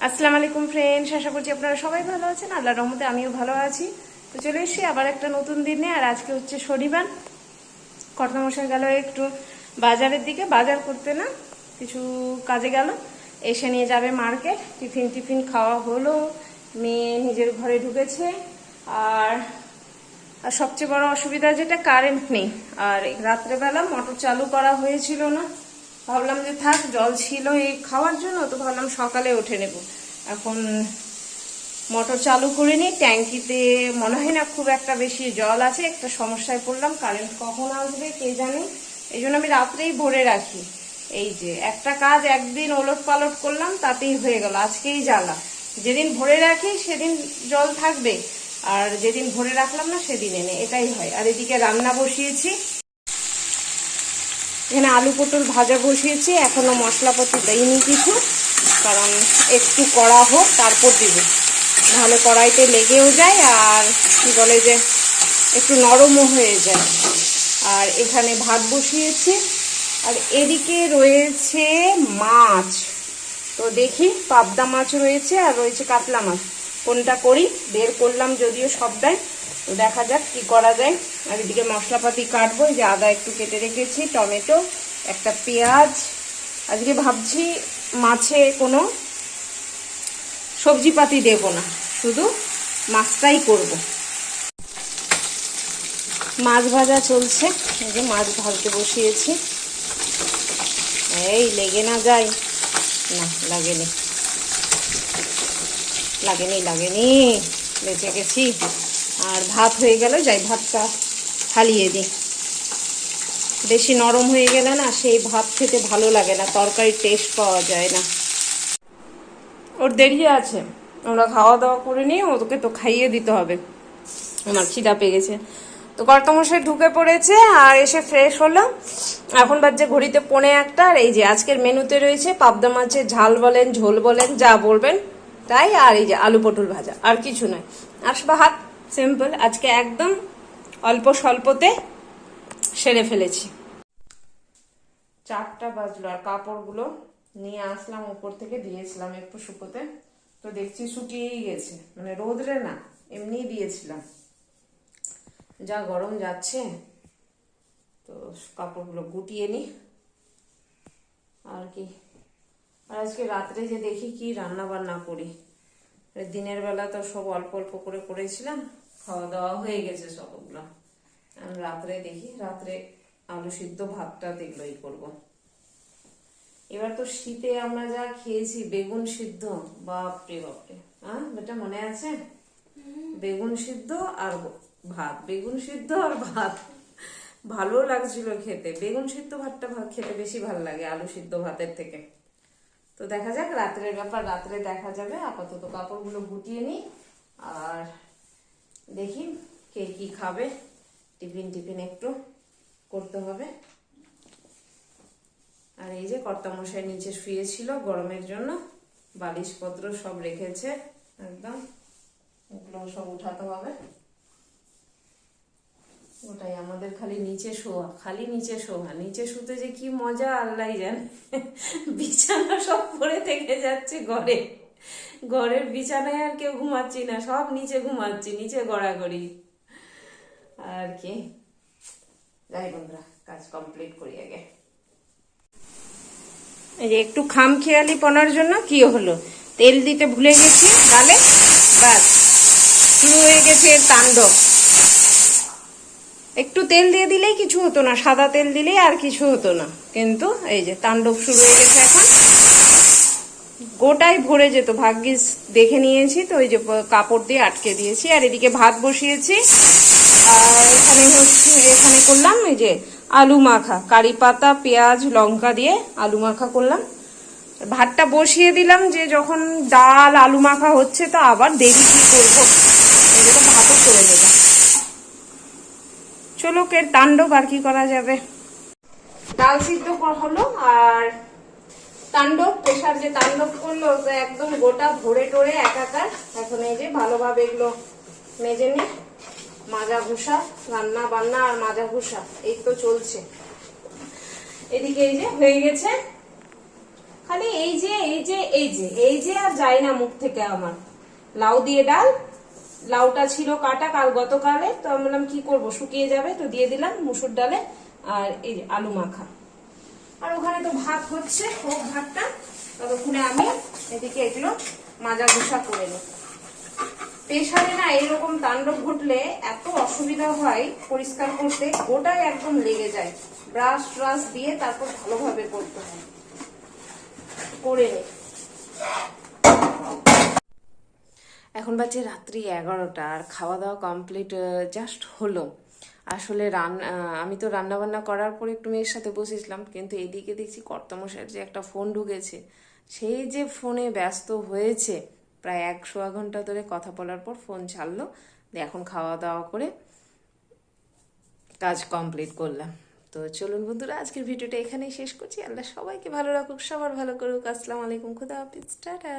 আসসালামু আলাইকুম ফ্রেন্ডস, আশা করছি আপনারা সবাই ভালো আছেন। আল্লাহর রহমতে আমিও ভালো আছি। তো চলে এসেছি আবার একটা নতুন দিনে। আর আজকে হচ্ছে শনিবার। কর্তামশাই গেল একটু বাজারের দিকে, বাজার করতে না, কিছু কাজে গেল। এসে নিয়ে যাবে মার্কেট। টিফিন খাওয়া হলো, মেয়ে নিজের ঘরে ঢুকেছে। আর সবচেয়ে বড় অসুবিধা যেটা, কারেন্ট নেই। আর রাত্রেবেলা মোটর চালু করা হয়েছিল না, ভাবলাম যে থাক, জল ছিল এই খাওয়ার জন্য, তো ভাবলাম সকালে উঠে নেব। এখন মোটর চালু করিনি, ট্যাঙ্কিতে মনে হয় না খুব একটা বেশি জল আছে। একটা সমস্যায় পড়লাম, কারেন্ট কখন আসবে কে জানে। এই জন্য আমি রাত্রেই ভরে রাখি। এই যে একটা কাজ একদিন ওলট পালট করলাম, তাতেই হয়ে গেল, আজকেই জ্বালা। যেদিন ভরে রাখি সেদিন জল থাকবে, আর যেদিন ভরে রাখলাম না সেদিন এনে, এটাই হয়। আর এদিকে রান্না বসিয়েছি, এখানে আলু পটল ভাজা বসিয়েছি। এখনো মশলাপাতি দেইনি কিছু, কারণ একটু কড়া হোক তারপর দিব, নাহলে কড়াইতে লেগেও যায় আর কি বলে যে একটু নরমও হয়ে যায়। আর এখানে ভাত বসিয়েছি, আর এদিকে রয়েছে মাছ। তো দেখি, পাবদা মাছ রয়েছে আর রয়েছে কাতলা মাছ, কোনটা করি। বের করলাম যদিও সবটাই, তো দেখা যাক কি করা যায়। আর এদিকে মশলাপাতি কাটবো, যে আদা একটু কেটে রেখেছি, টমেটো, একটা পেঁয়াজ। আজকে ভাবছি মাছে কোনো সবজিপাতি দেব না, শুধু মাছটাই করব। মাছ ভাজা চলছে, এই যে মাছ ভাজতে বসিয়েছি। এই লেগে না যায়, না লাগেনি লাগেনি লাগেনি, বেঁচে গেছি। আর ভাত হয়ে গেল, যাই ভাতটা ফালিয়ে দিই। বেশি নরম হয়ে গেলে না সেই ভাত খেতে ভালো লাগে না, তরকারির টেস্ট পাওয়া যায় না। ওর দেরি আছে, আমরা খাওয়া দাওয়া করে নিই, ওকে তো খাইয়ে দিতে হবে, আমার খিদা পেয়ে গেছে। তো কর্তামশাই ঢুকে পড়েছে, আর এসে ফ্রেশ হলাম। এখন বাজছে ঘড়িতে 1:45। আর এই যে আজকের মেনুতে রয়েছে পাবদা মাছের ঝাল বলেন, ঝোল বলেন, যা বলবেন তাই। আর এই যে আলু পটল ভাজা, আর কিছু নয়। আসবা হাত সিম্পল, আজকে একদম অল্প স্বল্পতে সেরে ফেলেছি। 4টা বাজলো, আর কাপড়গুলো নিয়ে আসলাম উপর থেকে, দিয়েছিলাম একটু শুকোতে। তো দেখছি শুকিয়েই গেছে, মানে রোদরে না, এমনি দিয়েছিলাম। যা গরম যাচ্ছে, তো কাপড়গুলো গুটিয়ে নি। আর কি, আর আজকে রাত্রে যে দেখি কি রান্না বান্না করি। দিনের বেলা তো সব অল্প অল্প করে করেছিলাম, খাওয়া দাওয়া হয়ে গেছে সবগুলো। রাত্রে দেখি, রাত্রে আলু সিদ্ধ ভাতটা দেখলোই করবো। এবার তো শীতে আমরা যা খেয়েছি, বেগুন সিদ্ধ, বাপরে বাপরে। হ্যাঁ, বেটা মনে আছে? বেগুন সিদ্ধ আর ভাত, বেগুন সিদ্ধ আর ভাত, ভালো লাগছিল খেতে। বেগুন সিদ্ধ ভাতটা খেতে বেশি ভালো লাগে আলু সিদ্ধ ভাতের থেকে। তো দেখা যাক, রাত্রের ব্যাপার রাত্রে দেখা যাবে। আপাতত কাপড়গুলো গুটিয়ে নিই, আর দেখি কে কি খাবে। টিফিন একটু করতে হবে। আর এই যে কর্তামশাই নিচে শুয়েছিল, গরমের জন্য বালিশপত্র সব রেখেছে একদম, ওগুলো সব উঠাতে হবে। ওটাই আমাদের খালি নিচে শোয়া, খালি নিচে শোয়া। নিচে শুতে যে কি মজা আল্লাহ জানে। বিছানা সব পড়ে থেকে যাচ্ছে ঘরে, ঘরের বিছানায় আর কেউ ঘুমাচ্ছি না, সব নিচে ঘুমাচ্ছি, নিচে গড়াগড়ি। আর কি, যাই বন্ধুরা, কাজ কমপ্লিট করি আগে। এই যে একটু খামখেয়ালি পনার জন্য কি হলো, তেল দিতে ভুলে গেছি গালে, বাস শুরু হয়ে গেছে তাণ্ডব। একটু তেল দিয়ে দিলেই কিছু হতো না, সাদা তেল দিলেই আর কিছু হতো না, কিন্তু এই যে তাণ্ডব শুরু হয়ে গেছে। এখন গোটাই ভরে যেত, ভাগ্যিস দেখে নিয়েছি, তো ওই যে কাপড় দিয়ে আটকে দিয়েছি। আর এদিকে ভাত বসিয়েছি, আর এখানে করলাম এই যে আলু মাখা, কারি পাতা, পেঁয়াজ, লঙ্কা দিয়ে আলু মাখা করলাম। ভাতটা বসিয়ে দিলাম, যে যখন ডাল আলু মাখা হচ্ছে, তো আবার দেরি কি করবো, এগুলো ভাতও করে নেব। চলো কে তাণ্ডব, আর কি করা যাবে। ডাল সিদ্ধ হলো, আর তাণ্ডব, প্রেশার যে তাণ্ডব করলো, তো একদম গোটা ভরে টোরে একাকার। এখন এই যে ভালোভাবে এগুলো মেজে নি, মাজা ঘুষা, রান্না বান্না আর মাজা ঘুষা এই তো চলছে। এদিকে এই যে হয়ে গেছে খালি এই যে এই যে এই যে এই যে আর যায় না মুখ থেকে আমার। লাউ দিয়ে ডাল, লাউটা ছিল কাটা গতকালে, তো আমি বললাম কি করবো, শুকিয়ে যাবে, তো দিয়ে দিলাম মুসুর ডালে। আর এই যে আলু মাখা, আর ওখানে তো ভাত হচ্ছে, হোক ভাতটা, ততক্ষণে আমি এদিকে এগুলো মাজা ঘষা করে নিই। প্রেশারে না এরকম তাণ্ডব ঘটলে এত অসুবিধা হয় পরিষ্কার করতে, ওটাই একদম লেগে যায়। ব্রাশ ট্রাশ দিয়ে তারপর ভালোভাবে করতে হয়, করে নি। এখন বাজে রাত্রি 11টা, আর খাওয়া দাওয়া কমপ্লিট জাস্ট হলো। আসলে আমি তো রান্না বান্না করার পর একটু মেয়ের সাথে বসেছিলাম, কিন্তু এদিকে দেখছি কর্তামশাইয়ের যে একটা ফোন ঢুকেছে, সেই যে ফোনে ব্যস্ত হয়েছে, প্রায় 1 ঘন্টা ধরে কথা বলার পর ফোন ছাড়লো। এখন খাওয়া দাওয়া করে কাজ কমপ্লিট করলাম। তো চলুন বন্ধুরা, আজকের ভিডিওটা এখানেই শেষ করছি। আল্লাহ সবাইকে ভালো রাখুক, সবার ভালো করুক। আসসালামু আলাইকুম, খুদা হাফিজ, টাটা।